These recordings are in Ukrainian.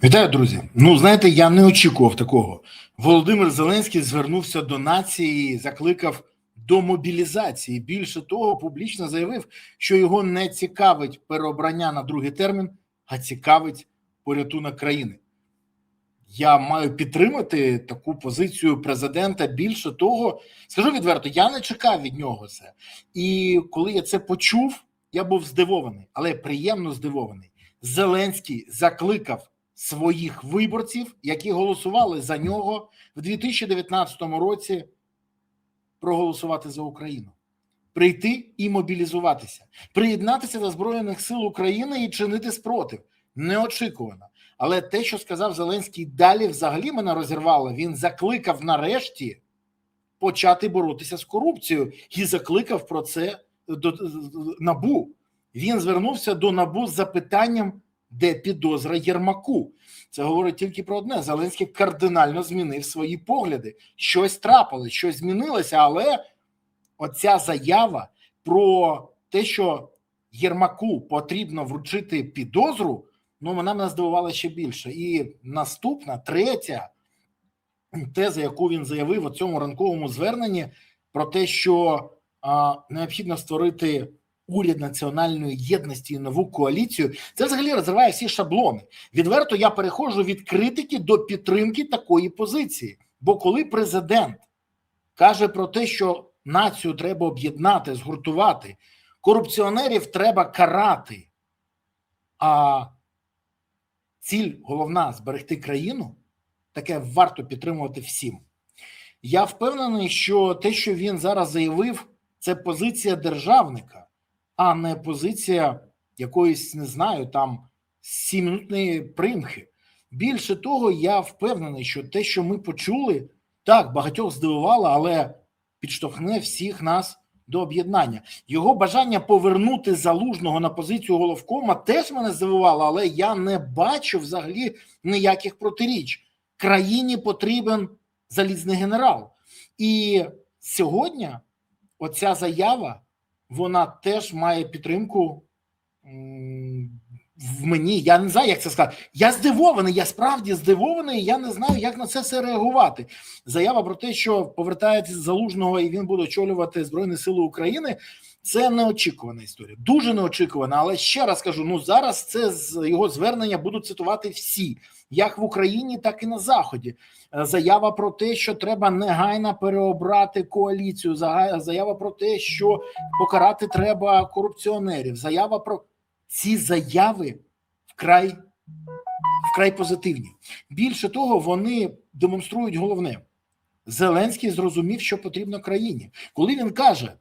Вітаю, друзі. Ну, знаєте, я не очікував такого. Володимир Зеленський звернувся до нації, закликав до мобілізації. Більше того, публічно заявив, що його не цікавить переобрання на другий термін, а цікавить порятунок країни. Я маю підтримати таку позицію президента. Більше того, скажу відверто, я не чекав від нього це. І коли я це почув, я був здивований, але приємно здивований. Зеленський закликав своїх виборців, які голосували за нього в 2019 році, проголосувати за Україну. Прийти і мобілізуватися, приєднатися до Збройних сил України і чинити спротив. Неочікувано. Але те, що сказав Зеленський далі, взагалі мене розірвало. Він закликав нарешті почати боротися з корупцією і закликав про це до НАБУ. Він звернувся до НАБУ з запитанням, де підозра Єрмаку. Це говорить тільки про одне. Зеленський кардинально змінив свої погляди. Щось трапилось, щось змінилося, але оця заява про те, що Єрмаку потрібно вручити підозру, ну, вона мене здивувала ще більше. І наступна, третя теза, яку він заявив у цьому ранковому зверненні, про те, що необхідно створити уряд національної єдності і нову коаліцію, це взагалі розриває всі шаблони. Відверто я переходжу від критики до підтримки такої позиції. Бо коли президент каже про те, що націю треба об'єднати, згуртувати, корупціонерів треба карати, а ціль головна – зберегти країну, таке варто підтримувати всім. Я впевнений, що те, що він зараз заявив, це позиція державника, а не позиція якоїсь, не знаю, там, 7-минутної примхи. Більше того, я впевнений, що те, що ми почули, так, багатьох здивувало, але підштовхне всіх нас до об'єднання. Його бажання повернути Залужного на позицію головкома теж мене здивувало, але я не бачу взагалі ніяких протиріч. Країні потрібен залізний генерал. І сьогодні оця заява, вона теж має підтримку в мені. Я не знаю, як це сказати. Я здивований, я справді здивований, я не знаю, як на це все реагувати. Заява про те, що повертається з Залужного і він буде очолювати Збройні Сили України, це неочікувана історія. Дуже неочікувана, але ще раз кажу, ну зараз це з його звернення будуть цитувати всі, як в Україні, так і на Заході. Заява про те, що треба негайно переобрати коаліцію, заява про те, що покарати треба корупціонерів, заява про... Ці заяви вкрай позитивні. Більше того, вони демонструють головне. Зеленський зрозумів, що потрібно країні. Коли він каже,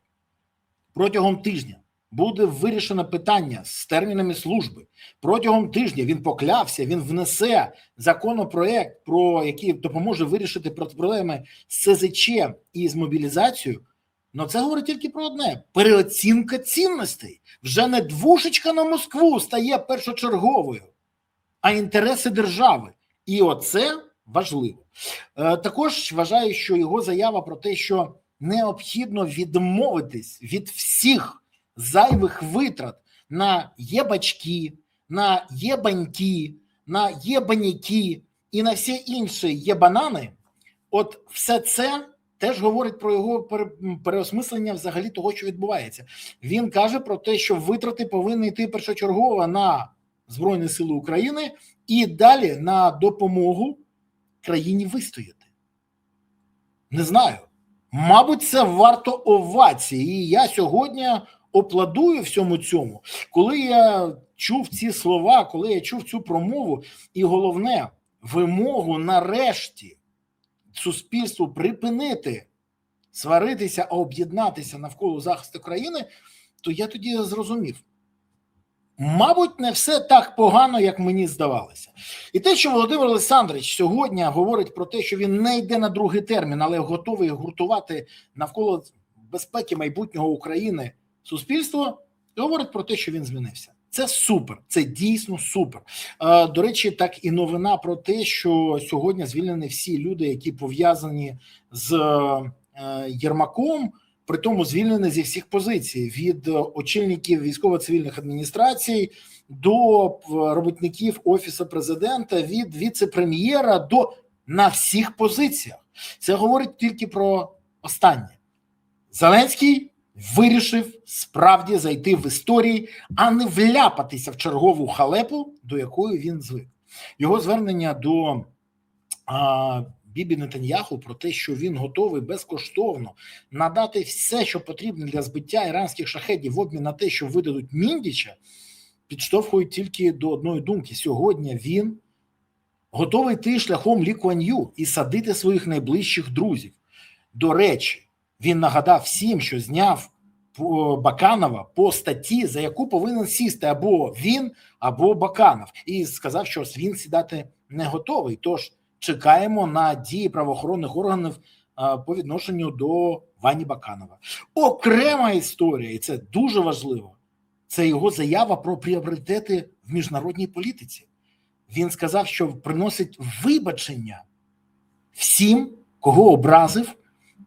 протягом тижня буде вирішено питання з термінами служби, протягом тижня він поклявся, він внесе законопроект, який допоможе вирішити проблеми з СЗЧ і з мобілізацією, но це говорить тільки про одне – переоцінка цінностей. Вже не двушечка на Москву стає першочерговою, а інтереси держави. І оце важливо. Також вважаю, що його заява про те, що необхідно відмовитись від всіх зайвих витрат на єбачки, на єбаньки, на єбаніки і на всі інші єбанани, от все це теж говорить про його переосмислення взагалі того, що відбувається. Він каже про те, що витрати повинні йти першочергово на Збройні Сили України і далі на допомогу країні вистояти. Не знаю. Мабуть, це варто овації. І я сьогодні аплодую всьому цьому. Коли я чув ці слова, коли я чув цю промову, і головне, вимогу нарешті суспільству припинити сваритися, а об'єднатися навколо захисту країни, то я тоді зрозумів. Мабуть, не все так погано, як мені здавалося. І те, що Володимир Олександрович сьогодні говорить про те, що він не йде на другий термін, але готовий гуртувати навколо безпеки майбутнього України суспільство, говорить про те, що він змінився. Це супер, це дійсно супер. До речі, так і новина про те, що сьогодні звільнені всі люди, які пов'язані з Єрмаком, при тому звільнені зі всіх позицій, від очільників військово-цивільних адміністрацій до робітників Офісу президента, від віце-прем'єра до на всіх позиціях. Це говорить тільки про останнє. Зеленський вирішив справді зайти в історії, а не вляпатися в чергову халепу, до якої він звик. Його звернення до Бібі Нетаньяху про те, що він готовий безкоштовно надати все, що потрібно для збиття іранських шахедів в обмін на те, що видадуть Міндіча, підштовхують тільки до одної думки. Сьогодні він готовий йти шляхом Лі Куан Ю і садити своїх найближчих друзів. До речі, він нагадав всім, що зняв Баканова по статті, за яку повинен сісти або він, або Баканов. І сказав, що він сідати не готовий. Тож чекаємо на дії правоохоронних органів по відношенню до Вані Баканова. Окрема історія, і це дуже важливо, це його заява про пріоритети в міжнародній політиці. Він сказав, що приносить вибачення всім, кого образив,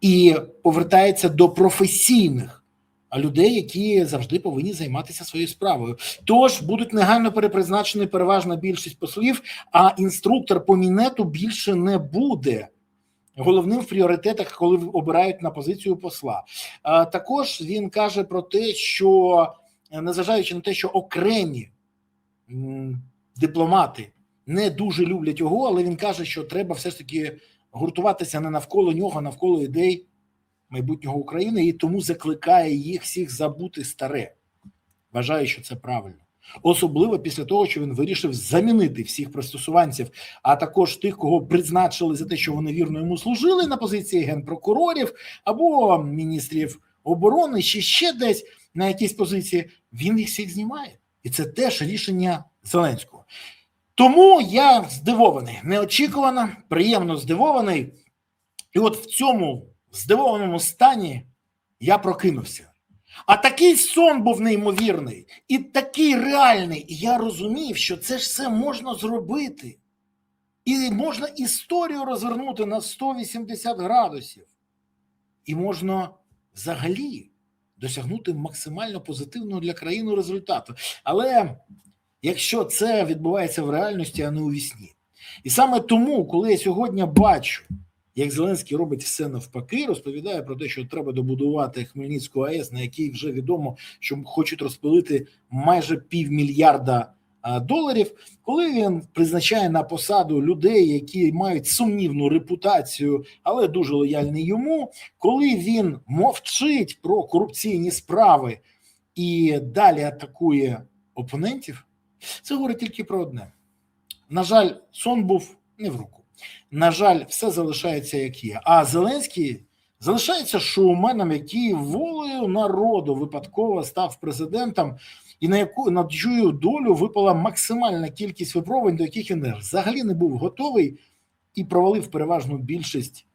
і повертається до професійних людей, які завжди повинні займатися своєю справою. Тож будуть негайно перепризначені переважна більшість послів, а інструктор по Мінету більше не буде головним в пріоритетах, коли обирають на позицію посла. Також він каже про те, що, незважаючи на те, що окремі дипломати не дуже люблять його, але він каже, що треба все ж таки гуртуватися не навколо нього, а навколо ідей майбутнього України, і тому закликає їх всіх забути старе. Вважаю, що це правильно. Особливо після того, що він вирішив замінити всіх пристосуванців, а також тих, кого призначили за те, що вони вірно йому служили на позиції генпрокурорів або міністрів оборони, чи ще десь на якісь позиції, він їх всіх знімає. І це теж рішення Зеленського. Тому я здивований, неочікувано, приємно здивований. І от в цьому здивованому стані я прокинувся. А такий сон був неймовірний і такий реальний. І я розумів, що це ж все можна зробити. І можна історію розвернути на 180 градусів. І можна взагалі досягнути максимально позитивного для країни результату. Але якщо це відбувається в реальності, а не у вісні. І саме тому, коли я сьогодні бачу, як Зеленський робить все навпаки, розповідає про те, що треба добудувати Хмельницьку АЕС, на якій вже відомо, що хочуть розпилити майже $500 мільярда, коли він призначає на посаду людей, які мають сумнівну репутацію, але дуже лояльні йому, коли він мовчить про корупційні справи і далі атакує опонентів, це говорить тільки про одне. На жаль, сон був не в руку. На жаль, все залишається як є. А Зеленський залишається шоуменом, який волею народу випадково став президентом, і на чию долю випала максимальна кількість випробувань, до яких він взагалі не був готовий і провалив переважну більшість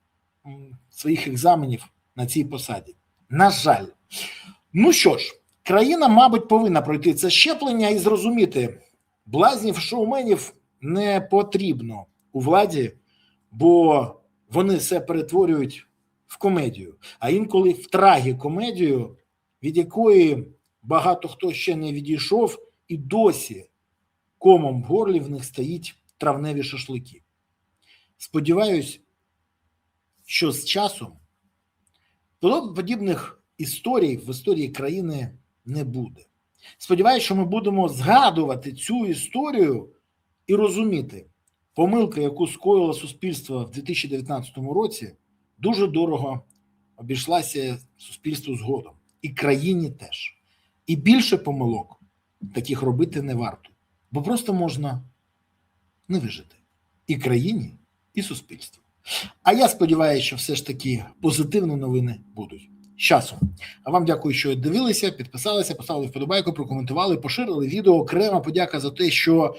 своїх екзаменів на цій посаді. На жаль. Ну що ж, країна, мабуть, повинна пройти це щеплення і зрозуміти, блазнів, шоуменів не потрібно у владі, бо вони все перетворюють в комедію, а інколи в трагікомедію, від якої багато хто ще не відійшов, і досі комом в горлі в них стоїть травневі шашлики. Сподіваюсь, що з часом подібних історій в історії країни не буде. Сподіваюсь, що ми будемо згадувати цю історію і розуміти, помилка, яку скоїло суспільство в 2019 році, дуже дорого обійшлася суспільству згодом. І країні теж. І більше помилок таких робити не варто. Бо просто можна не вижити. І країні, і суспільству. А я сподіваюся, що все ж таки позитивні новини будуть. З часом. А вам дякую, що дивилися, підписалися, поставили вподобайку, прокоментували, поширили відео. Окрема подяка за те, що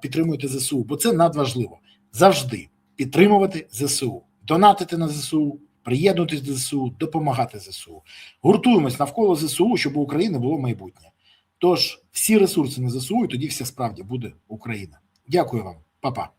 підтримуєте ЗСУ, бо це надважливо. Завжди підтримувати ЗСУ, донатити на ЗСУ, приєднуватись до ЗСУ, допомагати ЗСУ. Гуртуємось навколо ЗСУ, щоб у України було майбутнє. Тож всі ресурси на ЗСУ, і тоді все справді буде Україна. Дякую вам. Па-па.